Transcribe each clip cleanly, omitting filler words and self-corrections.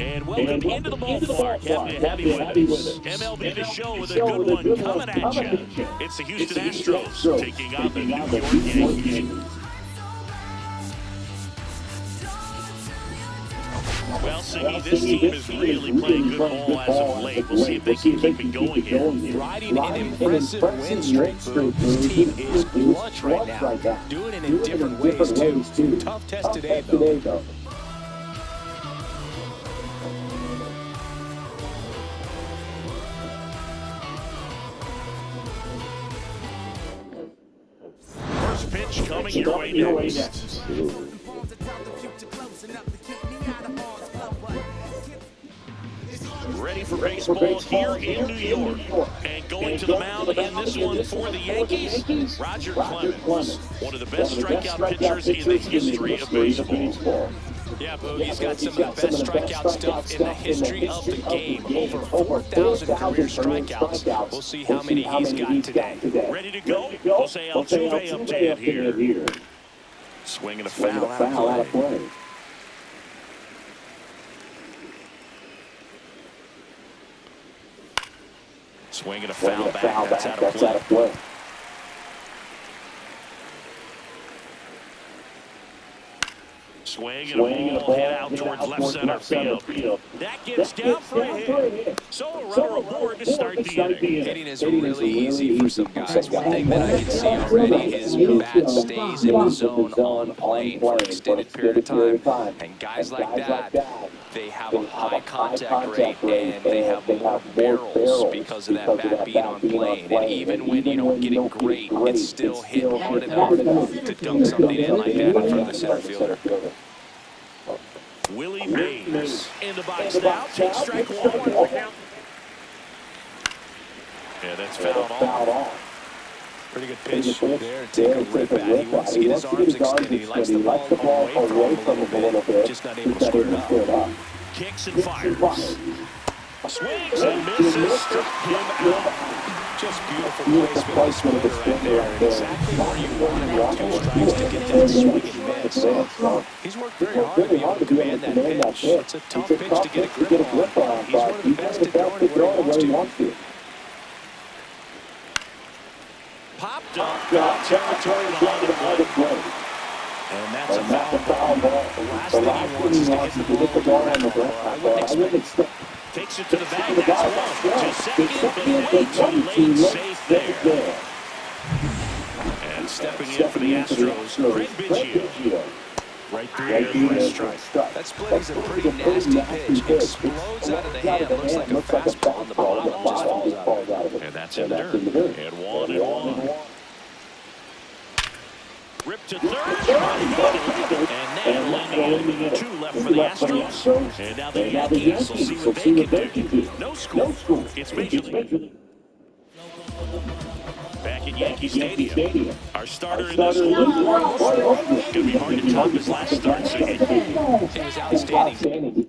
And welcome into the ballpark. Happy to have you with us. MLB The Show with a good one coming at you. It's the Houston Astros taking on the New York Yankees. Well, Siggy, this team is really playing good ball as of late. We'll see if they can keep it going here. Riding an impressive win streak, Boo. This team is clutch right now. Doing it in different ways, too. Tough test today, though. First pitch coming your way next. Ready for baseball here in New York. And going to the mound in this one for the Yankees, Roger Clemens, one of the best strikeout pitchers in the history of baseball. Yeah, Boo, he's got some of the best strikeout stuff in the history of the game. Over 4,000 career strikeouts. We'll see how many he's got today. Ready to go? Jose Altuve up to it here. Swinging a foul out of play. Swinging a foul back. That's out of play. Swing and a ball hit out towards left center field. That gets down for a hit. So a runner aboard to start the inning. Hitting is really easy for some guys. One thing that I can see already is bat stays in the zone on plane for an extended period of time. And guys like that, they have a high contact rate and they have more barrels because of that bat being on plane. And even when you don't get it great, it's still hit hard enough to dunk something in like that in front of the center fielder. Willie Mays in the box now. Takes strike one. Yeah, that's fouled off. Pretty good pitch there. Take a rip at. He wants to get his arms extended. He likes the ball away from him a little bit. Just not able to square it up. Kicks and fires. Swings and misses. Struck him out. Just beautiful placement of the splitter right there. Exactly where you want him with 2 strikes to get that swing and miss. He's worked very hard to be able to command that pitch. It's a tough pitch to get a grip on. He's one of the best at throwing it where he wants to. Popped up, territory behind the plate. And that's a foul ball. The last thing he wants is to hit the ball on the ground. I wouldn't expect. Takes it to the bag, that's one. To second, but way too late, safe there. And stepping in for the Astros, Craig Biggio. Right through there for a strike. That split is a pretty nasty pitch. Explodes out of the hand. Looks like a fastball on the bottom. Just falls out of it. And that's in the dirt. And 1-1. Ripped to third. And now landing in 2 left for the Astros. And now the Yankees will see what they can do. No score. It's Major League. Back at Yankee Stadium. Our starter in this one. Going to be hard to top his last start. So he was outstanding.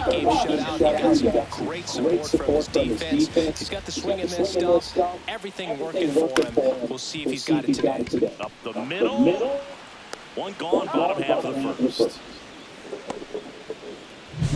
Game shutout. He got some great support from his defense. He's got the swing and miss stuff. Everything working for him. We'll see if he's got it today. Up the middle. One gone, bottom half of the first.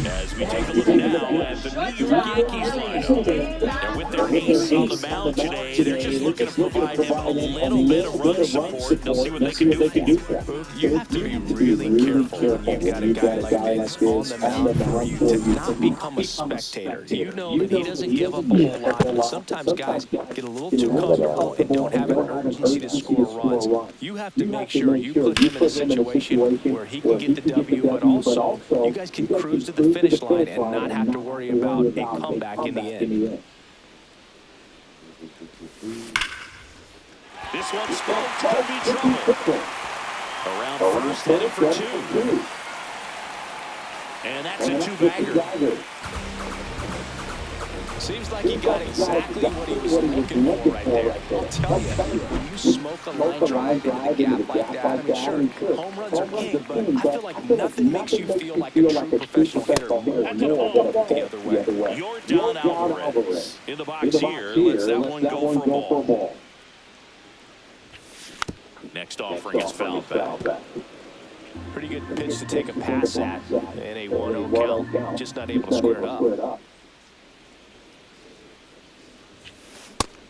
As we take a look now at the New York Yankees lineup. And with their ace on the mound today, they're just looking to provide him a little bit of run support. They'll see what they can do for him. You have to be really careful when you've got a guy like this on the mound for you to not become a spectator. You know that he doesn't give up a whole lot, and sometimes guys get a little too comfortable and don't have an urgency to score runs. You have to make sure you put him in a situation where he can get the W, but also you guys can cruise to the finish line and not have to worry about a comeback in the end. This one's spoke to be trouble. Around first, headed for 2. And that's a 2-bagger. Seems like he got exactly what he was looking for right there. I'll tell you, when you smoke a line drive into the gap like that, I mean, sure, home runs are king, but I feel like nothing makes you feel like a true professional hitter more That's than a going ball. the other way. Yordan Alvarez in the box here. Let's that one go for a ball. Next offering is fouled back. Pretty good pitch to take a pass at in a 1-0 count. Just not able to square it up.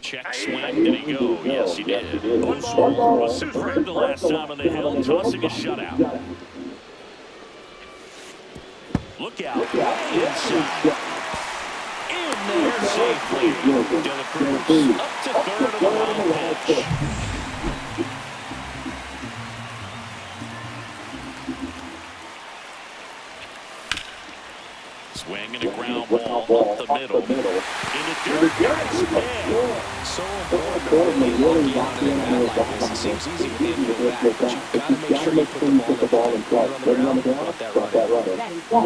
Check swing. Did he go? Yes, he did. One ball was superb the last time on the hill, tossing a shutout. Look out. Way inside. In there safely. De La Cruz up to third of the line pitch. Swing and a ground ball up the middle. In the dirt. That's big. So important to really lock onto the bat like this. It seems easy with the infield back, but you've got to make sure you put the ball in play. Put it on the ground, let that run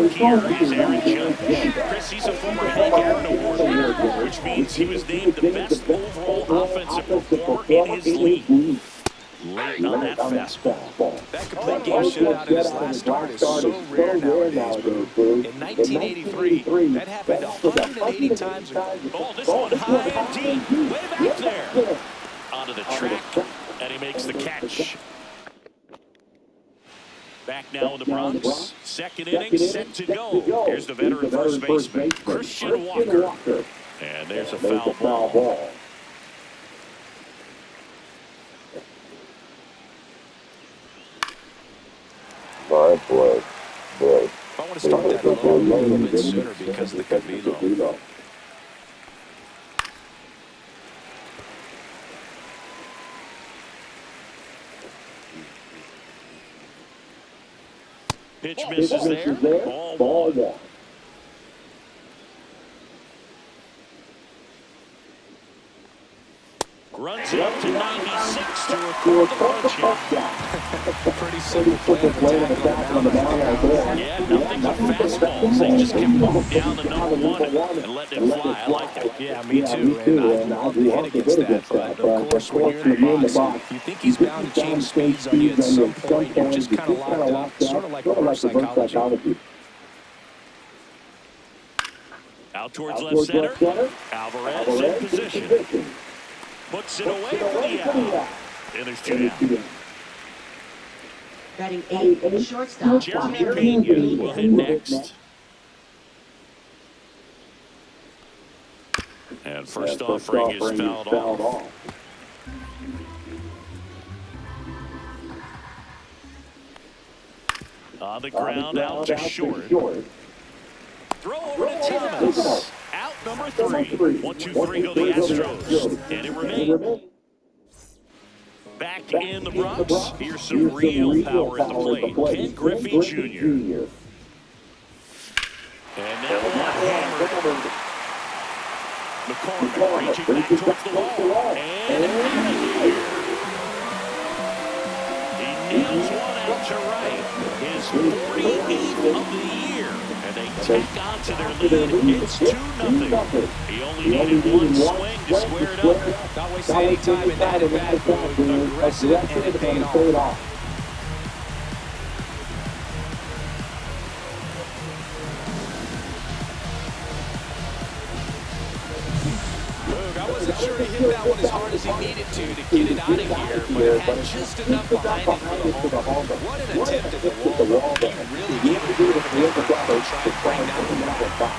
in. Here is Aaron Judge. Chris, he's a former Hank Aaron Award winner, which means he was named the best overall offensive performer in his league. Late on that fastball. That complete game shutout in his last start is so rare nowadays, bro. In 1983, that happened 180 times ago. Oh, this one high and deep. Way back there. Onto the track, and he makes the catch. Back now in the Bronx. Second inning set to go. Here's the veteran first baseman, Christian Walker. And there's a foul ball. I want to start that low a little bit sooner because of the Cavilo. Pitch misses there. Ball one. Runs it up to 96 to record the punch-out. Pretty simple plan of attack on the mound. Yeah, nothing but fastballs. They just kept going down to number one and letting it fly. I like it. Yeah, me too. And I'd love to hit against that. But, of course, when you're in the box, you think he's bound to change speeds on you at some point. You're just kind of locked up, sort of like reverse psychology. Out towards left center. Alvarez in position. Puts it away for the out. And there's two down. Batting 8, shortstop. Jeremy Pena will hit next. And first offering is fouled off. On the ground, out to short. Throw over to Thomas. Out number 3. 1-2-3 go the Astros. And it remains. Back in the Bronx. Here's some real power at the plate. Ken Griffey Jr. And now hammered. McCormick reaching back towards the wall. And out of here. He nails one out to right. His 48th of the year. And they tack on to their lead. It's 2-0. He only needed one swing to square it up. Not wasting any time in that at-bat, aggressive, and it paid off. I wasn't sure he hit that one as hard as he needed to get it out of here, but it had just enough behind it for the home run. What an attempt at the wall. He really gave it a good effort to try and bring down the ball.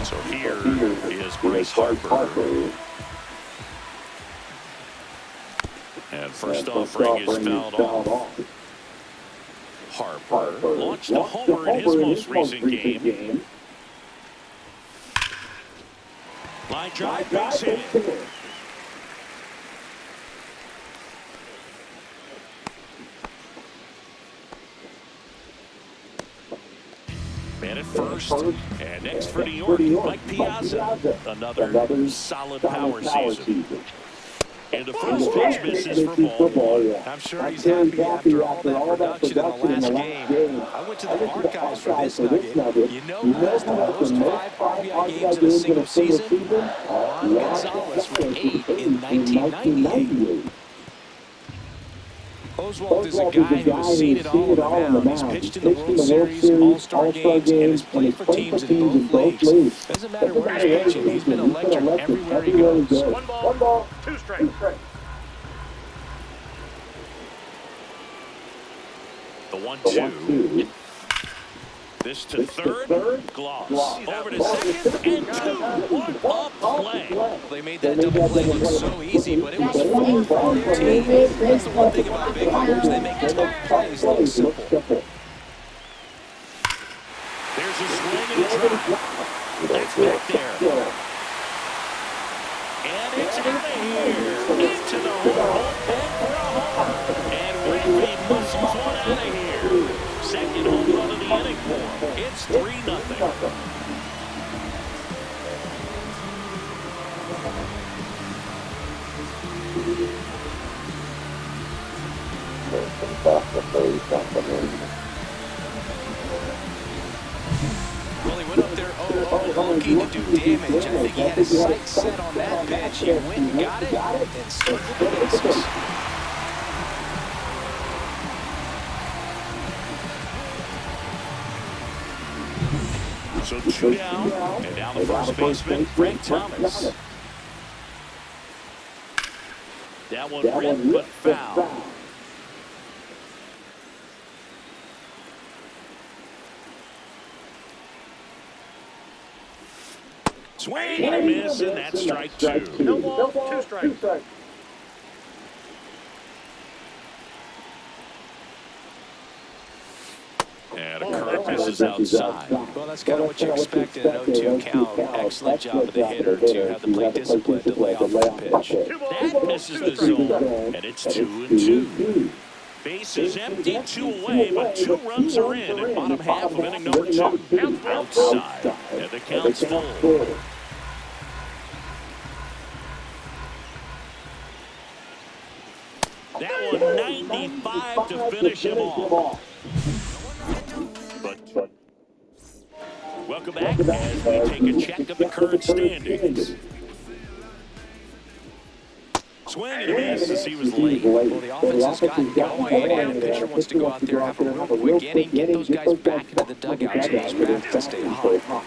So here is Bryce Harper. And first offering is fouled off. Harper launched a homer in his most recent game. Line drive, base hit. Man at first, and next for New York, Mike Piazza. Another solid power season. And the first pitch misses for ball. I'm sure he's happy after all that production in the last game. I went to the archives for this nugget. You know who has the most 5 RBI games in a single season? Juan Gonzalez with 8 in 1998. Oswalt is a guy who has seen it all on the mound. He's pitched in the World Series, All-Star games, and has played for teams in both leagues. Doesn't matter where he's pitching, he's been electric everywhere he goes. 1 ball, 2 strikes. The 1-2. This to third. Gloss. Over to second. And 2. What a play. They made that double play look so easy, but it was far from routine. That's the one thing about big hitters. They make tough plays look simple. There's a swing and a drop. That's back there. And it's out of here. Into the hole. And for a homer. And Ridley muscles one out of here. Second home run of the inning for him. It's 3-0. Well, he went up there 0-0 looking to do damage. I think he had his sights set on that pitch. He went and got it and circled the bases. So 2 down, and down the first baseman, Frank Thomas. That one ripped, but foul. Swing and a miss, and that's strike 2. No ball, 2 strikes. And a curve misses outside. Well, that's kind of what you expect in an 0-2 count. Excellent job of the hitter to have the plate discipline to lay off the pitch. That misses the zone, and it's 2-2. Bases empty, 2 away, but 2 runs are in bottom half of inning number 2. Outside, and the count's full. That one 95 to finish him off. But welcome back as we take a check of the current standings. Swing and a miss as he was late. Well, the offense has gotten going, and the pitcher wants to go out there, have a real quick inning, get those guys back into the dugout so those bats can stay hot.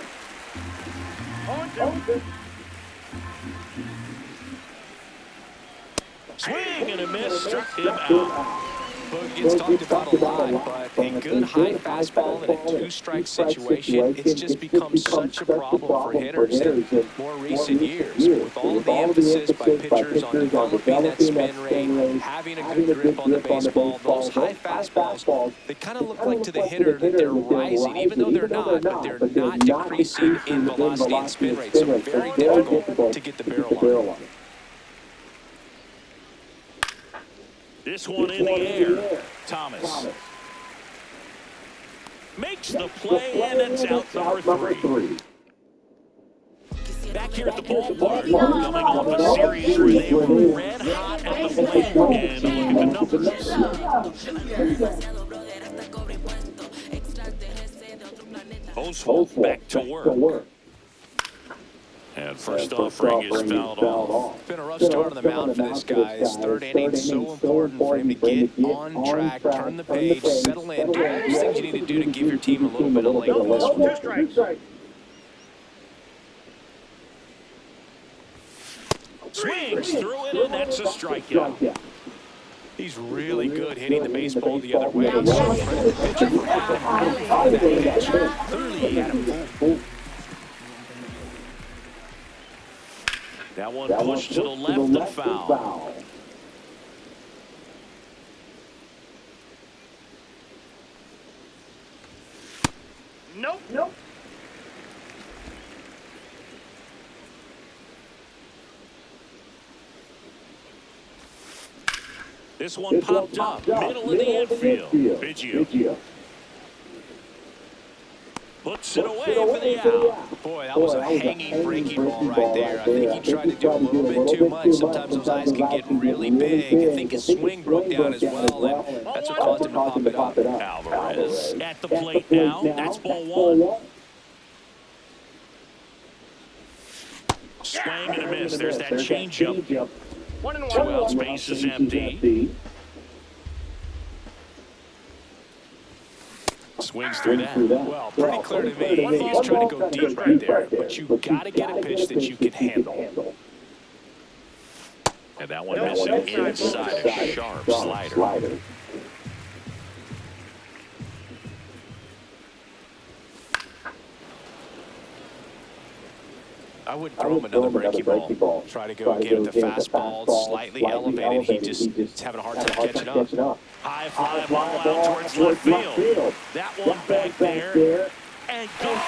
Swing and a miss, struck him out. Well, it gets talked about a lot, but a good high fastball in a 2-strike situation, it's just become such a problem for hitters in more recent years. With all of the emphasis by pitchers on developing that spin rate, having a good grip on the baseball, those high fastballs, they kind of look like to the hitter that they're rising, even though they're not, but they're not decreasing in velocity and spin rate, so very difficult to get the barrel on. This one in the air. Thomas makes the play, and it's out number 3. Back here at the ballpark, coming off a series where they were red hot at the plate, and look at the numbers. Oswalt back to work. And first offering is fouled off. It's been a rough start on the mound for this guy. His third inning is so important for him to get on track, turn the page, settle in, do all those things you need to do to give your team a little bit of leg in this one. 2 strikes. Swings through it, and that's a strikeout. He's really good hitting the baseball the other way. So credit the pitcher for having him really on that pitch. Clearly he had him full. That one pushed to the left and foul. Nope. This one popped up, middle of the infield. Biggio puts it away for the out. Boy, that was a hanging breaking ball right there. I think he tried to do a little bit too much. Sometimes those eyes can get really big. I think his swing broke down as well, and that's what caused him to pop it up. Alvarez at the plate now. That's ball 1. Swing and a miss. There's that changeup. 1-1. 2 outs, base is empty. Swings through that. Well, pretty clear to me. He's trying to go deep right there, but you got to get a pitch that you can handle. And that one missing inside a sharp slider. I would throw him another breaky ball. Try to go again with the fastball, slightly elevated. He's having a hard time catching up. High fly ball out towards left field. That one back there. And gone.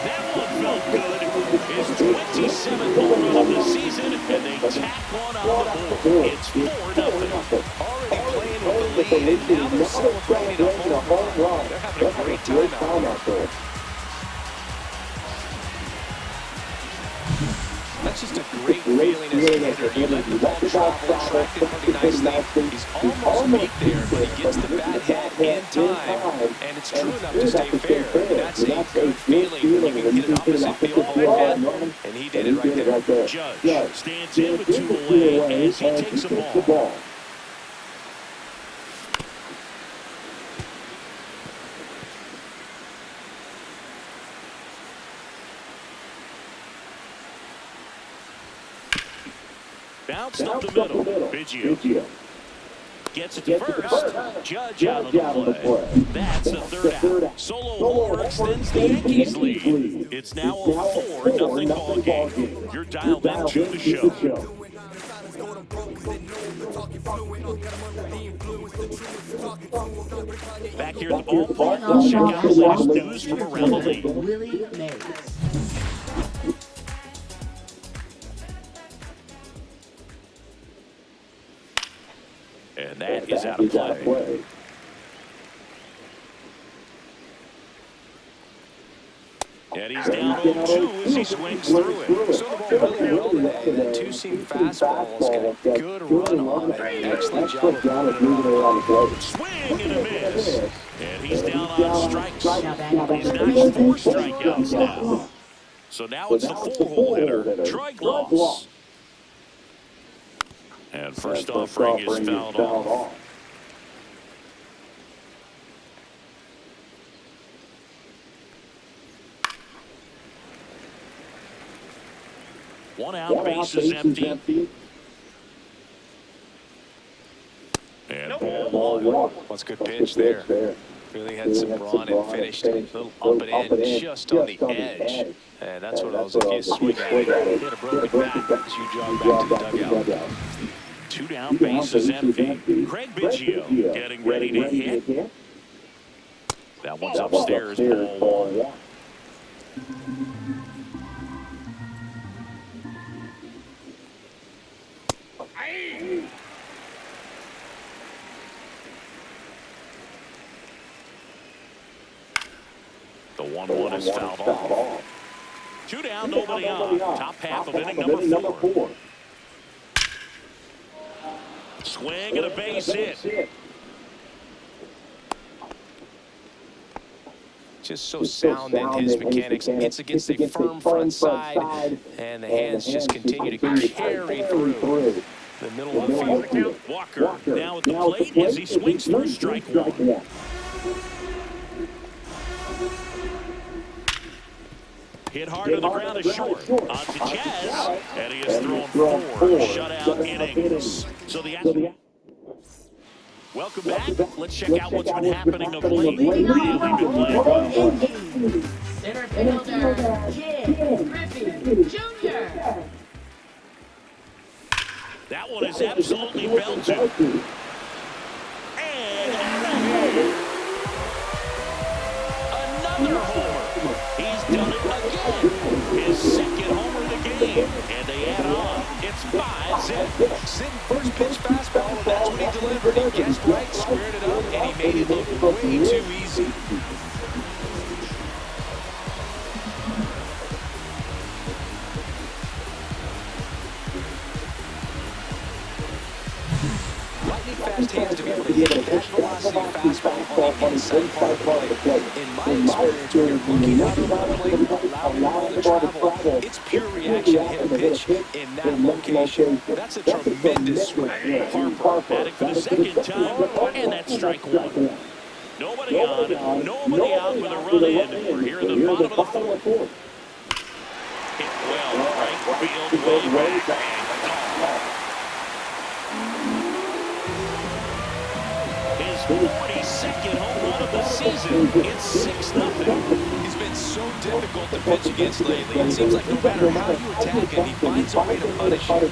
That one felt good. His 27th home run of the season, and they tack one on the board. It's 4-0. Already playing with the lead, and now they're celebrating a home run. They're having a great time out there. That's just a great feeling as a hitter. You let the ball travel, track it pretty nicely. He's almost beat there, but he gets the bat hit in time, and it's true enough to stay fair. That's a good feeling when you can get an opposite field home run, and he did it right there. Judge stands in with 2 away as he takes a ball. Bounced up the middle. Biggio gets it to first. Judge out of the play. That's the 3rd out. Solo homer extends the Yankees lead. It's now a 4-0 ball game. You're dialed into the show. Back here at the ballpark, let's check out the latest news from around the league. Willie Mays. And that is out of play. And he's down 0-2 as he swings through it. So the ball really well today. The two-seam fastballs got a good run on it. Excellent job of moving it around. Swing and a miss. And he's down on strikes. He's notched 4 strikeouts now. So now it's the 4-hole hitter, Troy Gloss. And first offering is fouled off. One out, base is empty. And ball 1. What's a good pitch there. Really had some brawn and finished a little up and in just on the edge. And that's one of those, if you swing at it, hit a broken bat as you jog back to the dugout. 2 down, base is empty. Craig Biggio getting ready to hit. That one's upstairs, ball 1. The 1-1 is fouled off. 2 down, nobody on. Top half of inning number 4. Swing and a base hit. Just so sound in his mechanics. It's against a firm front side, and the hands just continue to carry through the middle of the field. Walker now at the plate as he swings through strike 1. Hit hard to the ground is short. On to Chaz, and he has thrown 4 shutout innings. So the welcome back. Let's check out what's been happening of late. Really good play. Center fielder, Ken Griffey Jr. That one is absolutely belted. And out of here. Another homer. He's done it again. His 2nd homer of the game. And they add on. It's 5-zip. Sitting first pitch fastball, and that's what he delivered. He guessed right, squared it up, and he made it look way too easy. Lightning fast hands to be able to hit that velocity fastball on the inside part of the plate. In my experience, when you're looking out over the plate, allowing the ball to travel, it's pure reaction to hit a pitch in that location. That's a tremendous swing. Harper Batting for the second time, and that's strike one. Nobody on, nobody out with a run in. We're here in the bottom of the fourth. Hit well, right field, way back, and his 42nd home run of the season. It's 6-0. He's been so difficult to pitch against lately. It seems like no matter how you attack him, he finds a way to punish you.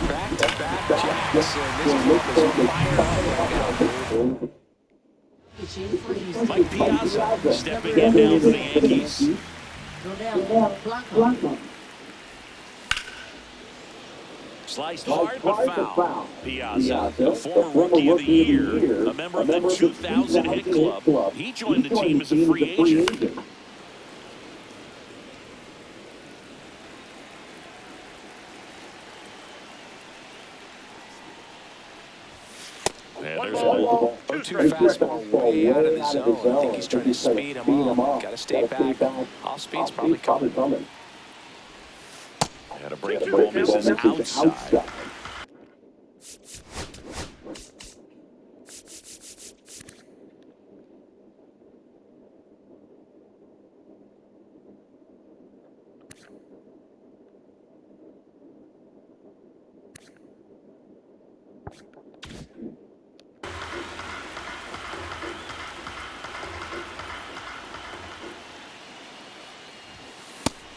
Back-to-back jacks, and this club is fired up right now. Mike Piazza stepping in now for the Yankees. Go down, Blanco. Sliced hard but foul. Piazza, the former Rookie of the Year, a member of the 2000 Hit Club. He joined the team as a free agent. And there's ball. 0-2 fastball way out of the zone. I think he's trying to speed him up. Got to stay back. Off speed's probably coming. And a breaking ball misses outside.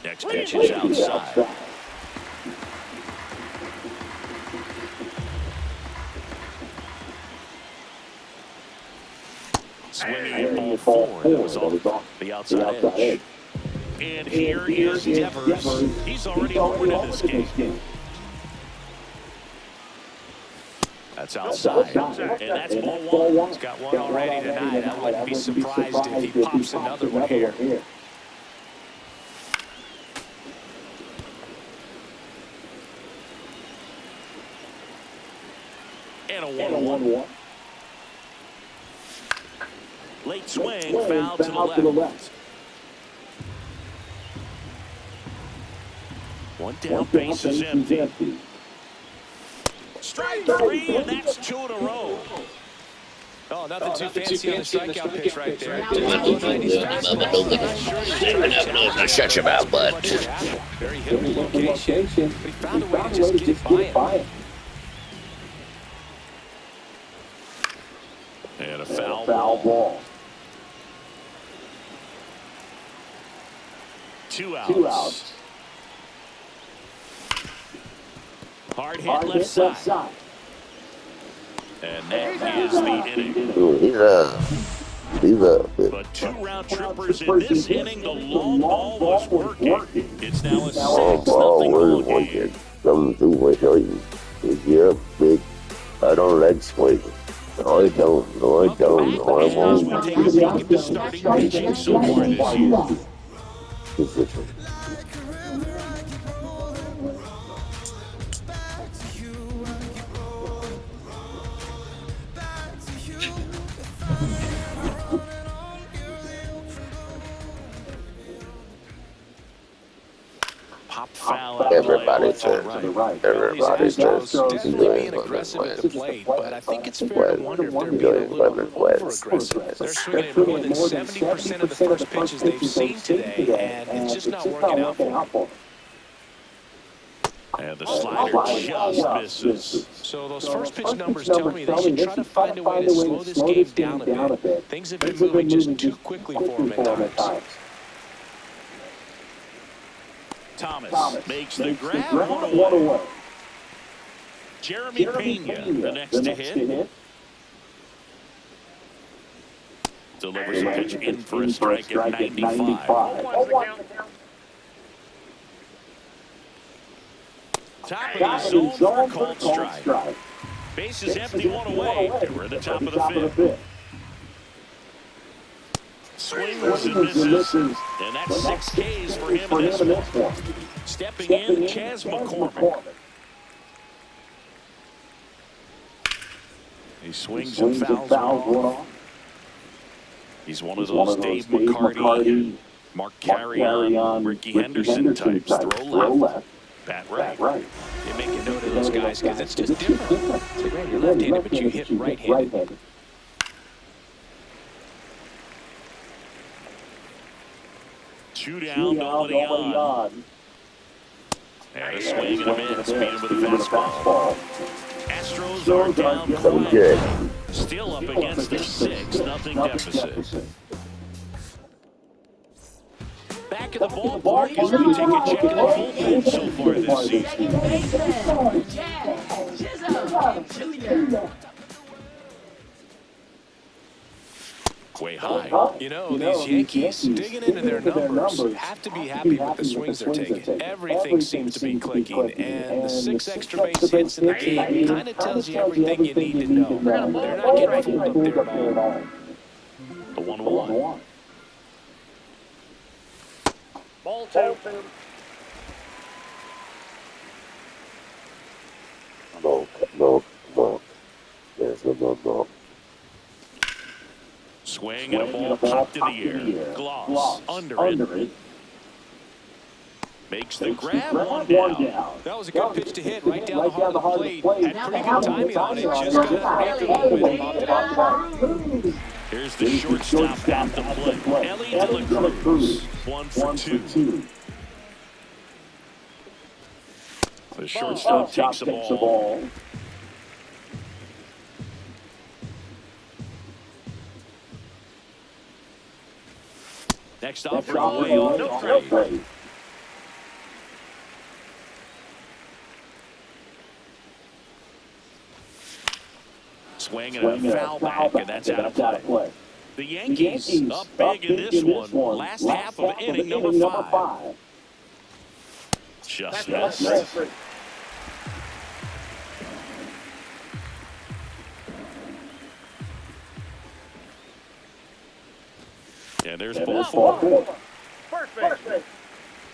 Next pitch is outside. Swinging ball forward. That was off the outside edge. And here is Devers. He's already homered in this game. That's outside. And that's ball one. He's got one already tonight. I wouldn't be surprised if he pops another one here. And a 1-1. Late swing, foul to the left. One down, base is empty. Strike three, and that's two in a row. Oh, nothing too fancy on the strikeout pitch right there. Shut your mouth, bud. Very hittable location, but he found a way to just get it by him. And a foul ball. Two outs. Hard hit left side. And that is the inning. He's up. But two round trippers in this inning. The long ball was working. It's now a 6-0 ball game. Something to what you. You're big. I don't like swing. No, I don't. No, I don't. No, I As we won't. take a peek at the starting pitching so far this year. Pop foul. Everybody's turn. Everybody's turn. Definitely being aggressive at the plate, but I think it's fair to wonder if they're being a little over-aggressive. They're swinging at more than 70% of the first pitches they've seen today, and it's just not working out for them. And the slider just misses. So those first pitch numbers tell me they should try to find a way to slow this game down a bit. Things have been moving just too quickly for them at times. Thomas makes the grab, one away. Jeremy Pena, the next to hit. Delivers a pitch in for a strike at 95. Top of the zone for a called strike. Base is empty, one away. We're at the top of the fifth. Swings and misses, and that's 6 Ks for him in this one. Stepping in, Chas McCormick. He swings and fouls one off. He's one of those Dave McCarty, Mark Carrion, Ricky Henderson types. Throw left, bat right. You make a note of those guys because it's just different. It's like, man, you're left-handed, but you hit right-handed. Two down, nobody on. And a swing and a miss. Beat him with a fastball. Astros are down quiet. Still up against the 6-0 deficit. Back in the ballpark as we take a check of the bullpen so far this season. Way high. You know, these Yankees, digging into their numbers, have to be happy with the swings they're taking. Everything seems to be clicking, and the 6 extra base hits in the game kind of tells you everything you need to know. They're not getting fooled up there at all. The 1-1. Ball 2. No. There's no. Swing and a ball popped in the air. Gloss under it. Makes the grab, one down. That was a good pitch to hit right down the heart of the plate. Had pretty good timing on it. Just got underneath it a little bit and popped it out. Here's the shortstop at the plate. Ellie De La Cruz. 1 for 2. The shortstop takes the ball. Next offering way off the trade. Swing and a foul back, and that's out of play. The Yankees up big in this one. Last half of inning number 5. Just missed. And there's ball 4. Perfect.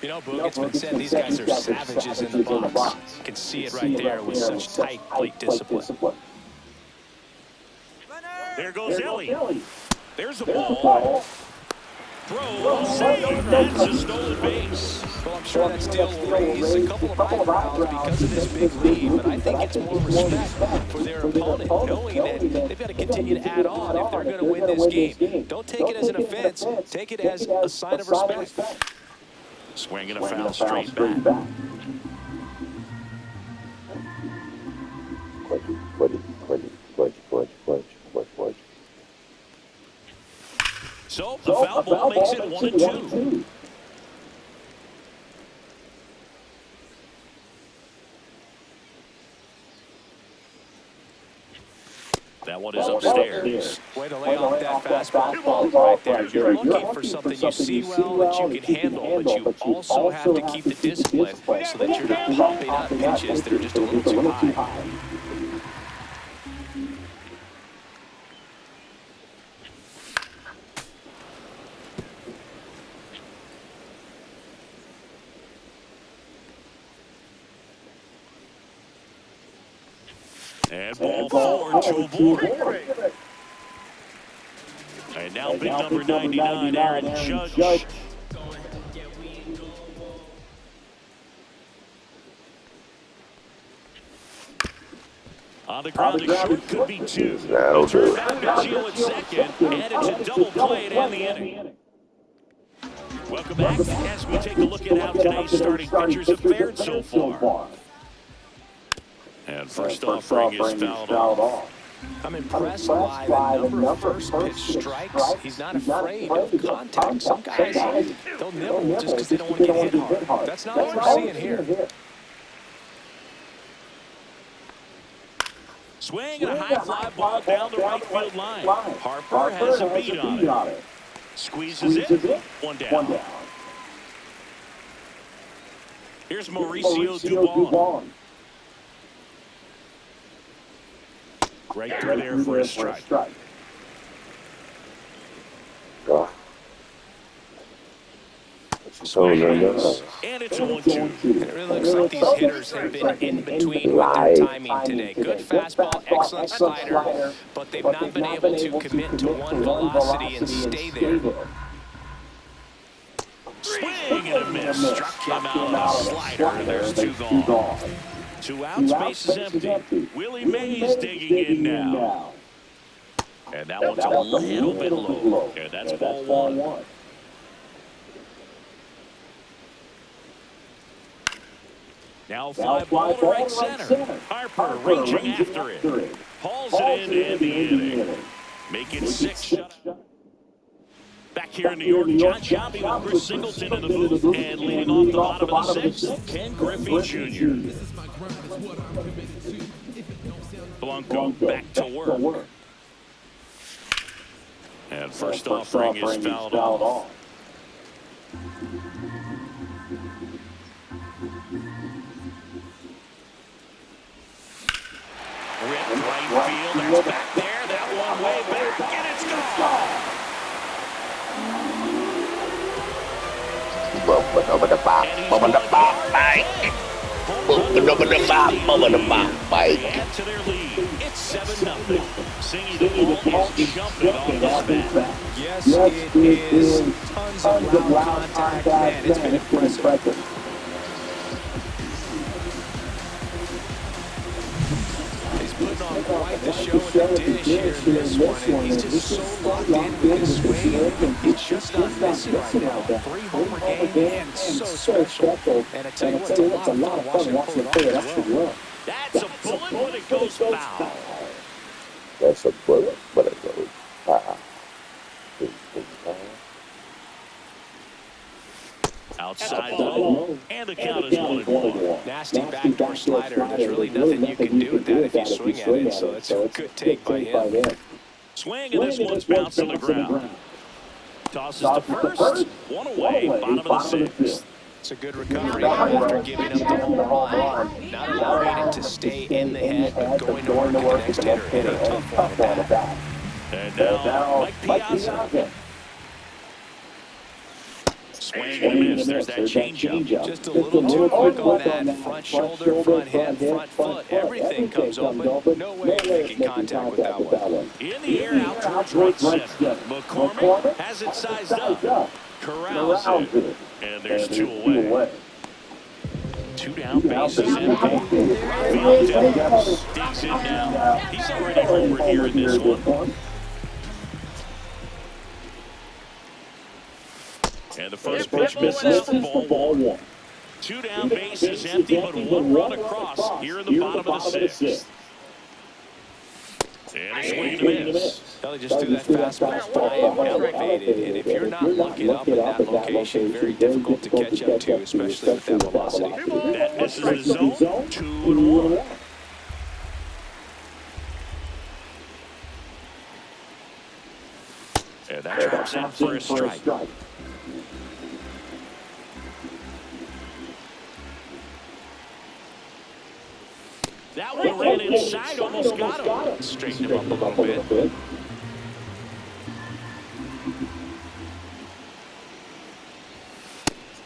You know, Boog, it's been said these guys are savages in the box. You can see it right there with such tight plate discipline. There goes Ellie. There's the ball. Throw, save. That's a stolen base. Well, I'm sure that still will raise a couple of eyebrows because of this big lead, but I think it's more respect for their opponent, knowing that they've got to continue to add on if they're going to win this game. Don't take it as an offense. Take it as a sign of respect. Swing and a foul straight back. So the foul ball makes it 1-2. That one is upstairs. Way to lay off that fastball right there. You're looking for something you see well that you can handle, but you also have to keep the discipline so that you're not popping up pitches that are just a little too high. And ball 4 to a board. And now big number 99, Aaron Judge. On the ground, the short could be 2. They'll turn back Biggio at second, and it's a double play to end the inning. Welcome back as we take a look at how today's starting pitchers have fared so far. And first offering is fouled off. I'm impressed by the number of first pitch strikes. He's not afraid of contact. Some guys, they'll nibble just because they don't want to get hit hard. That's not what we're seeing here. Swing and a high fly ball down the right field line. Harper has a beat on it. Squeezes it. One down. Here's Mauricio Dubon. Right through there for a strike. Oh, no, Swings. no. And it's a 1-2. And it really looks like these hitters have been in between with their timing today. Good fastball, excellent slider, but they've not been able to commit to one velocity and stay there. Swing and a miss. Struck him out on a slider, and there's 2 gone. 2 outs, bases empty. Willie Mays digging in now. And that one's a little bit low. And that's ball 1. Now fly ball to right center. Harper reaching after it. Hauls it in to end the inning. Make it 6 shutouts. Back here in New York, John Shelby with Chris Singleton in the booth. And leading off the bottom of the 6th, Ken Griffey Jr. Blanco back to work. And first offering is fouled off. Rip right field, that's back there. That one way back, and it's gone. Add to their lead. It's 7-0. Singy the ball is jumping on this bat. Yes, it is. Tons of ground contact. Man, it's been impressive. He's putting on quite the show in the dish here in this one, and he's just so locked in with his swing. He's just not missing right now. 3-homer game, and so special. And I tell you what, it's a lot of fun watching him pull it off as well. That's a bullet, but it goes foul. That's a bullet, but it goes foul. Outside low, and the count is 1-1. Nasty backdoor slider. There's really nothing you can do with that if you swing at it, so it's a good take by him. Swing, and this one's bounced to the ground. Tosses to first, 1 away, bottom of the 6th. It's a good recovery after giving up the home run, not allowing it to stay in the head, but going to work with the next hitter. Hit a tough one at that. And now, Mike Piazza. Swing and a miss. There's that changeup. Just a little too quick on that front shoulder, front head, front foot. Everything comes open. No way making contact with that one. In the air, out towards right center. McCormick has it sized up. Corrals it. And there's 2 away. 2 down, bases empty. Rafael Devers digs in now. He's already homered here in this one. And the first pitch misses for ball 1. 2 down, bases empty, but 1 run across here in the bottom of the 6th. And a swing and a miss. Kelly just threw that fastball high and elevated, and if you're not looking up in that location, very difficult to catch up to, especially with that velocity. That misses the zone. 2-1. And that drops in for a strike. That one ran inside, almost got him. Straighten him up a little bit.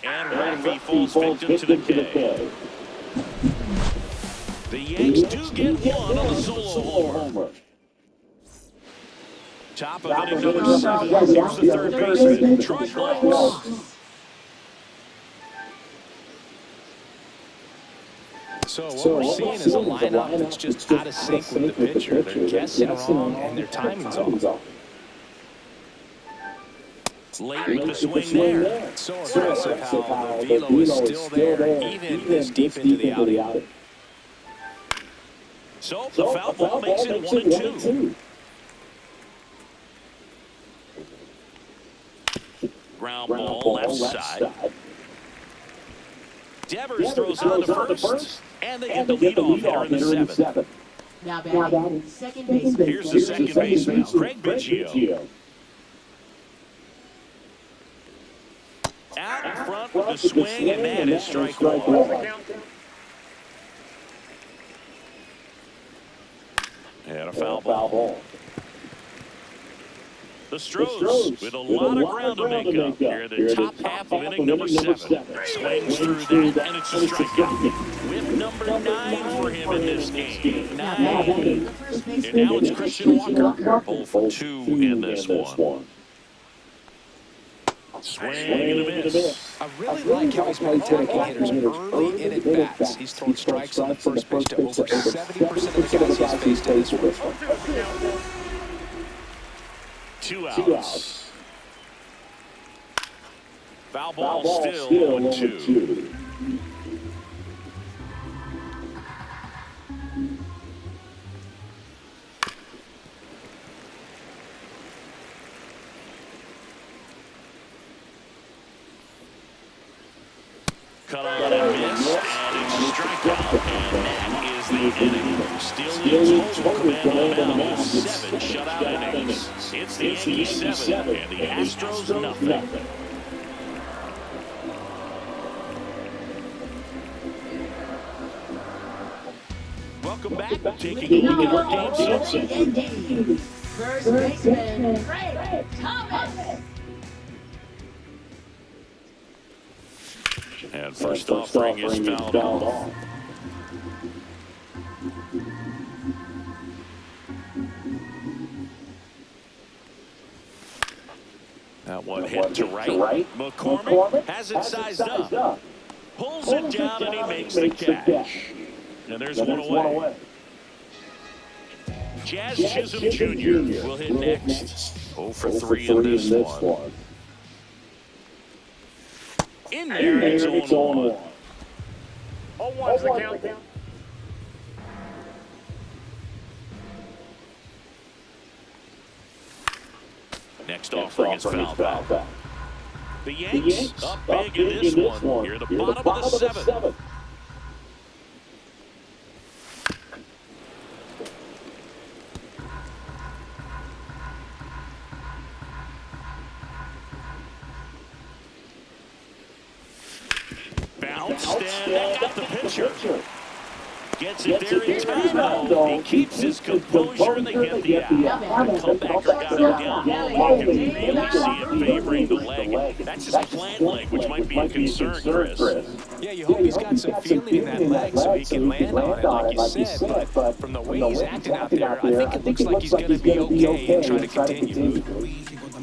And Rafi falls victim to the K. The Yanks do get one on the solo homer. Top of inning number 7. Here's the third baseman, Troy Glaus. So what we're seeing is a lineup that's just out of sync with the pitcher. They're guessing wrong, and their timing's off. Late with the swing there. So impressive how the velo is still there, even this deep into the outing. So the foul ball makes it 1-2. Ground ball left side. Devers throws on to first, and they get the leadoff hitter in the 7th. Now batting, second baseman. Here's the second baseman, Craig Biggio. Out in front with the swing, and that is strike 1. And a foul ball. The Stros with a lot of ground to make up here in the top half of inning number 7. Swings through that, and it's a strikeout. Whip number 9 for him in this game. 9. And now it's Christian Walker. 0 for 2 in this one. Swing and a miss. I really like how he's been attacking hitters early in at-bats. He's thrown strikes on the first pitch to over 70% of the guys he's faced in this one. 2 outs. Foul ball still 0-2. Cut on and missed, and it's a strikeout, and that is the inning. Still leads total command on the mound, 7 shutout innings. It's the Yankees 7 and the Astros nothing. Welcome back. Taking a look at our game session. First baseman, Craig Thomas. And first offering is fouled off. That one hit to right. McCormick has it sized up. Pulls it down and he makes the catch. And there's one away. Jazz Chisholm Jr. will hit next. 0 for 3 in this one. In there, it's 0-1. 0-1's the count. Next offering is fouled out. The Yanks up big in this one. Here at the bottom of the 7th. Bounced, and that got the pitcher. Gets it there in time, though. He keeps his composure, and they get the out. The comebacker got him down low. You can really see it favoring the leg. That's his plant leg, which might be a concern, Chris. Yeah, you hope he's got some feeling in that leg so he can land on it, like you said. But from the way he's acting out there, I think it looks like he's going to be okay and try to continue.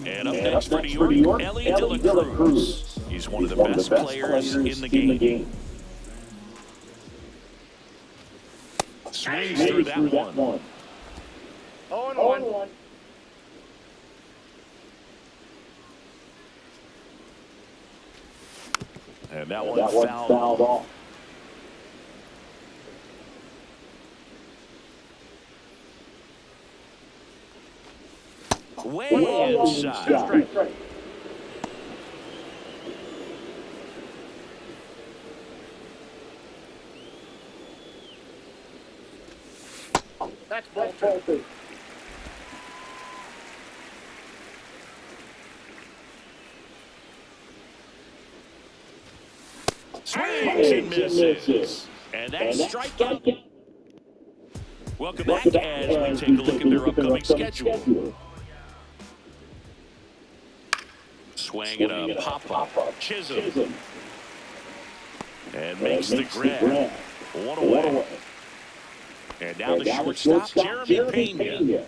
And up next for New York, Ellie De La Cruz. He's one of the best players in the game. Swings through that one. 0-1. And that one fouled off. Way inside. That's ball 2. Swings and misses. And that's strikeout. Welcome back as we take a look at their upcoming schedule. Swing and a pop-up. Chisholm. And makes the grab. One away. And now the shortstop, Jeremy Pena.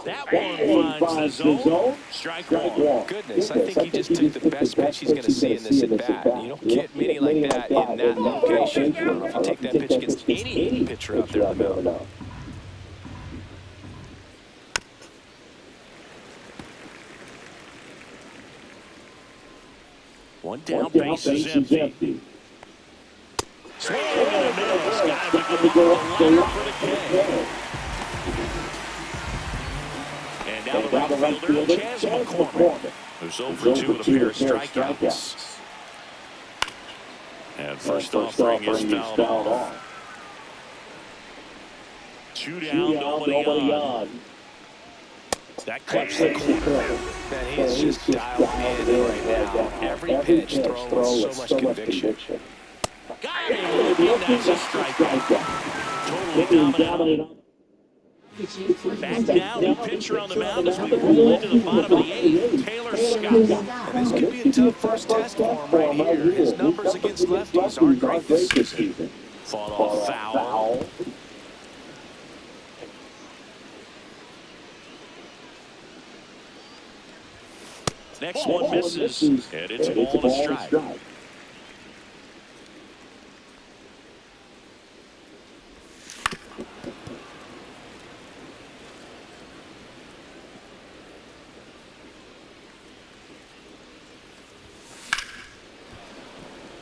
That one finds the zone. Strike one. Goodness, I think he just took the best pitch he's going to see in this at-bat. You don't get many like that in that location. If you take that pitch against any pitcher out there in the middle. One down, base is empty. Swing and a miss. Got him to go off the line for the K. And now the right fielder, Chas McCormick, who's 0 for 2 with a pair of strikeouts. And first offering is fouled off. 2 down, nobody on. That clips the corner. Man, he's just dialed in right now. Every pitch thrown with so much conviction. Got him. That's a strikeout. Totally dominated. Pitching for Back Houston. now, the pitcher on the mound as we roll into the bottom of the eighth, Taylor Scott. And this could be a tough first test for him right here. His numbers against lefties aren't great this season. Fought off foul. Next one misses, and it's a ball and a strike.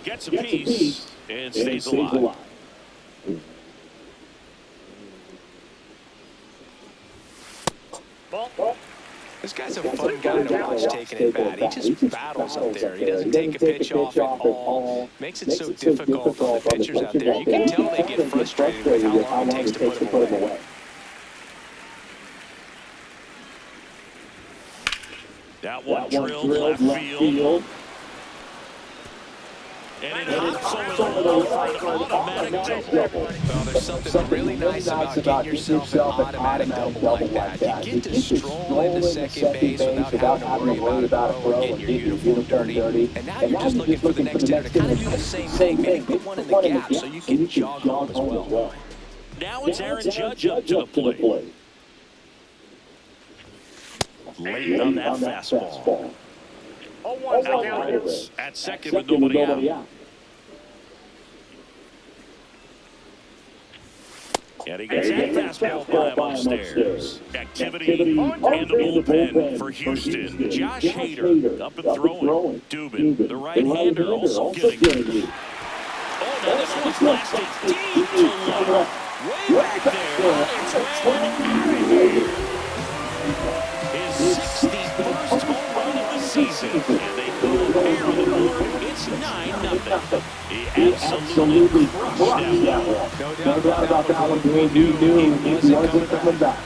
Gets a piece and stays alive. This guy's a fun guy to watch taking it bat. He just battles up there. He doesn't take a pitch off at all. Makes it so difficult for the pitchers out there. You can tell they get frustrated with how long it takes to put him away. That one drilled left field. And it hops over the wall for an automatic double. Well, there's something really nice about getting yourself an automatic double like that. You get to stroll into second base without having to worry about a throw and getting your uniform dirty. And now you're just looking for the next hitter to kind of do the same thing, maybe put one in the gap so you can jog home as well. Now it's Aaron Judge up to the plate. Late on that fastball. Alvarez at second with nobody out. And he gets that fastball by him upstairs. Activity in the bullpen for Houston. Josh Hader up and throwing. Dubin, the right-hander, also getting it. Oh, now this one's blasted deep to left. Way back there. It's way out of here. His 61st home run of the season. And they go a pair on the board. It's 9-0. He absolutely crushed that one. No doubt about that one. We knew he wasn't coming back.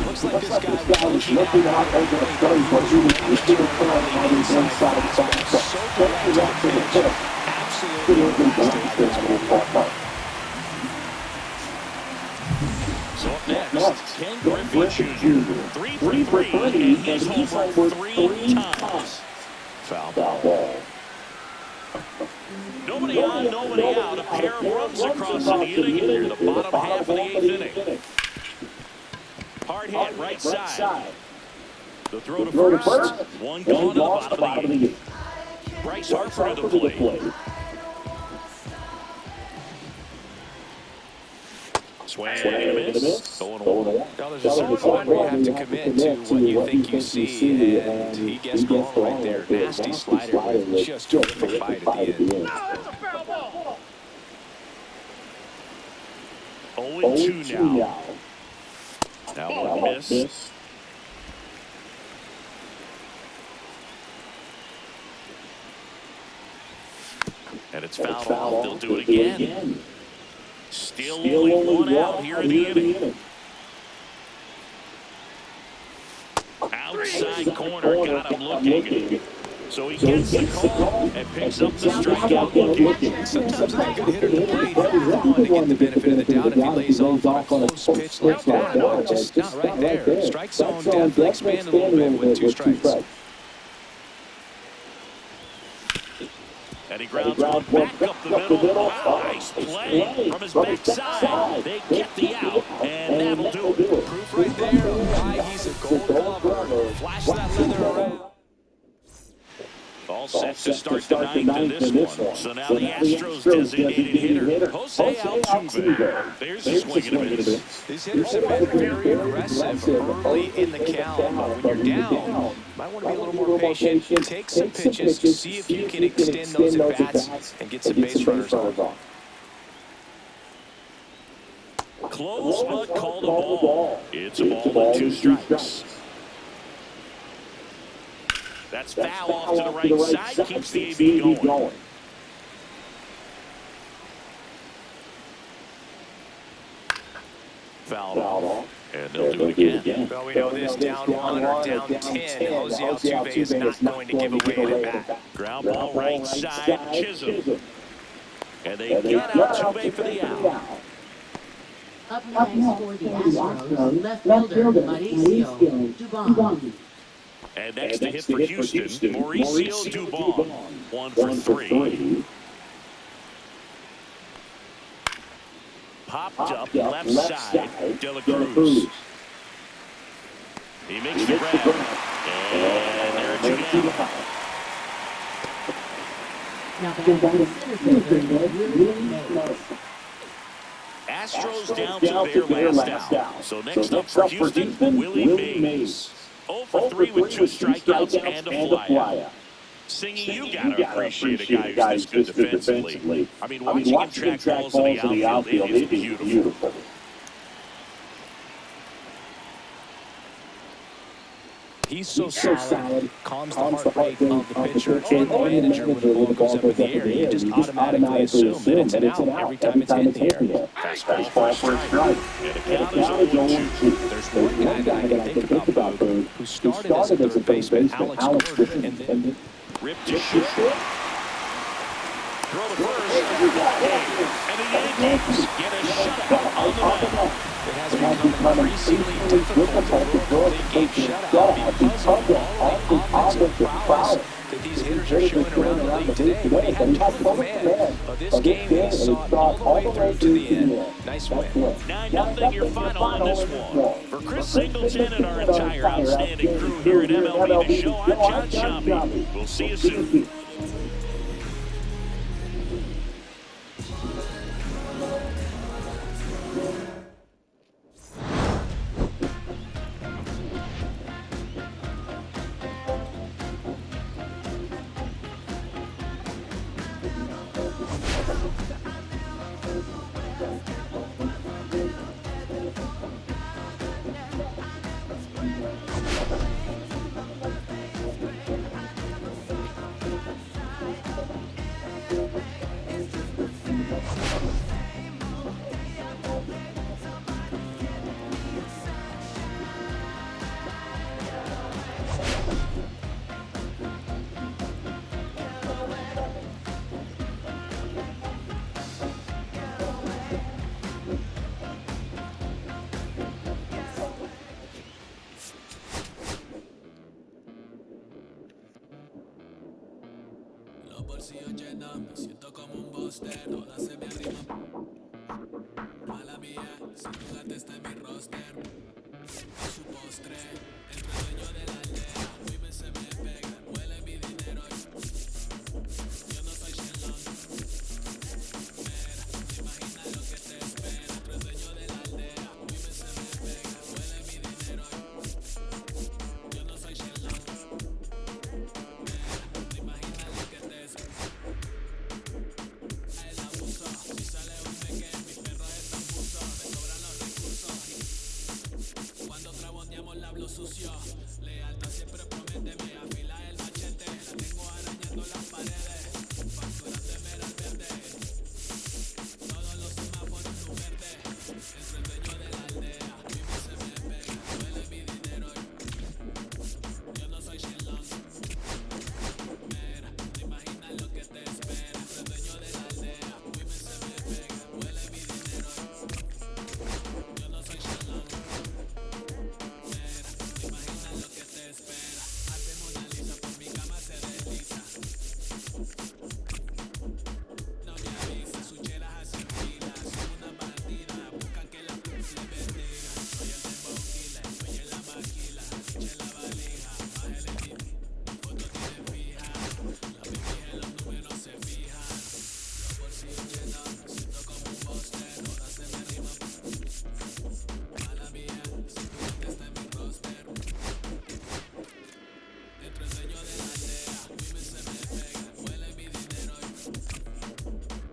Looks like this guy was looking out over the plate, but he was on the inside. So direct to the pitch. Absolutely blasted. So up next, Ken Griffey Jr. 3 for 3, and he's homered 3 times. Foul ball. Nobody on, nobody out. A pair of runs across the inning here, the bottom half of the 8th inning. Hard hit right side. The throw to first. One gone to the bottom of the 8th. Bryce Harper to the plate. Swing and a miss. Going away. Now there's a certain point where you have to commit to what you think you see, and he gets going right there. Nasty slider with just terrific bite at the end. 0-2 now. Now one miss. And it's fouled off. They'll do it again. Still only one out here in the inning. Outside corner got him looking. So he gets the call and picks up the strikeout looking. Sometimes a good hitter to plate, everyone to get the benefit of the doubt if he lays off on a close pitch like that. No, just not right there. Strike zone definitely expanded a little bit with 2 strikes. And he grounds one back up the middle. Wow, nice play from his backside. They get the out, and that'll do it. Proof right there of why he's a Gold Glover. Flash that leather around. All set to start the 9th in this one. So now the Astros designated hitter, Jose Altuve. There's a swing and a miss. These hitters have been very aggressive early in the count. When you're down, might want to be a little more patient. Take some pitches, see if you can extend those at-bats and get some base runners on. Close but called a ball. It's a ball and 2 strikes. That's foul off to the right side, keeps the AB going. Foul off. And they'll do it again. Well, we know this, down 1 or down 10, Jose Altuve is not going to give away an at-bat. Ground ball right side, Chisholm. And they got Altuve for the out. Up next for the Astros, left fielder Mauricio Dubon. And next to hit for Houston, Mauricio Dubon. 1 for 3. Popped up left side, De La Cruz. He makes the grab. And there are 2 down. Now back to the center fielder, Willie Mays. Astros down to their last out. So next up for Houston, Willie Mays. 0 for 3 with 2 strikeouts and a flyout. Singing, you gotta appreciate a guy who's this good defensively. I mean, watching him track balls in the outfield, it is beautiful. He's so solid, calms the heart rate of the pitcher and the manager when the ball goes up in the air. You just automatically assume that it's an out every time it's hit in the air. Fastball for a strike. And the count is 0-2. There's one guy that I can think about, Boog, who started as a third baseman, Alex Gordon, and then ripped to short. Throw the first. And the Yankees get a shutout on the mound. it has become increasingly difficult to throw a complete game shutout because of all the offensive prowess that these hitters are showing around the league today. But he had total command of this game, and he saw it all the way through to the end. Nice win. 9-0 your final in this one. For Chris Singleton and our entire outstanding crew here at MLB The Show, I'm John Schaube. We'll see you soon. Bolsillo lleno, me siento como un buster, todas se me arriman. Mala mía, si tu gata está en mi roster. A su postre, entre dueño de la aldea, women se me pegan, huele mi dinero. Yo no soy Shenlong. Mira, te imaginas lo que te espera, entre dueño de la aldea, women se me pegan, huele mi dinero. Yo no soy Shenlong. Sucio, lealtad siempre promete, me afila el machete, la tengo arañando las paredes, facturas de mera al verde, todos los semáforos luz verde, entre el dueño de la aldea, vive se me pega, duele mi dinero, yo no soy Shenlong, mira, te imaginas lo que te espera, entre el dueño de la aldea, vive se me pega, duele mi dinero, yo no soy Shenlong. Imagina lo que te espera. Arte Mona Lisa por mi cama se desliza. No me avisa, sus chelas hacen fila. Son una bandida, buscan que la le bendiga. Soy el dembow killer, soy en la maquila. Eche la valija, bájale titi. Mi foto tiene fija. La baby en los números se fijan. Los bolsillos llenos, me siento como un buster. Todas se me riman. Mala mía, si tu gente está en mi roster. Entre el dueño de la aldea, women se me pegan, huele mi dinero.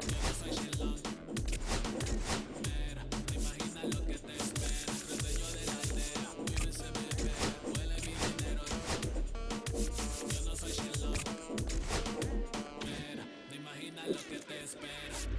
Yo no soy Shenlong. Mira, te imaginas lo que te espera. Entre el dueño de la aldea, women se me pegan, huele mi dinero. Yo no soy Shenlong. Mira, te imaginas lo que te espera.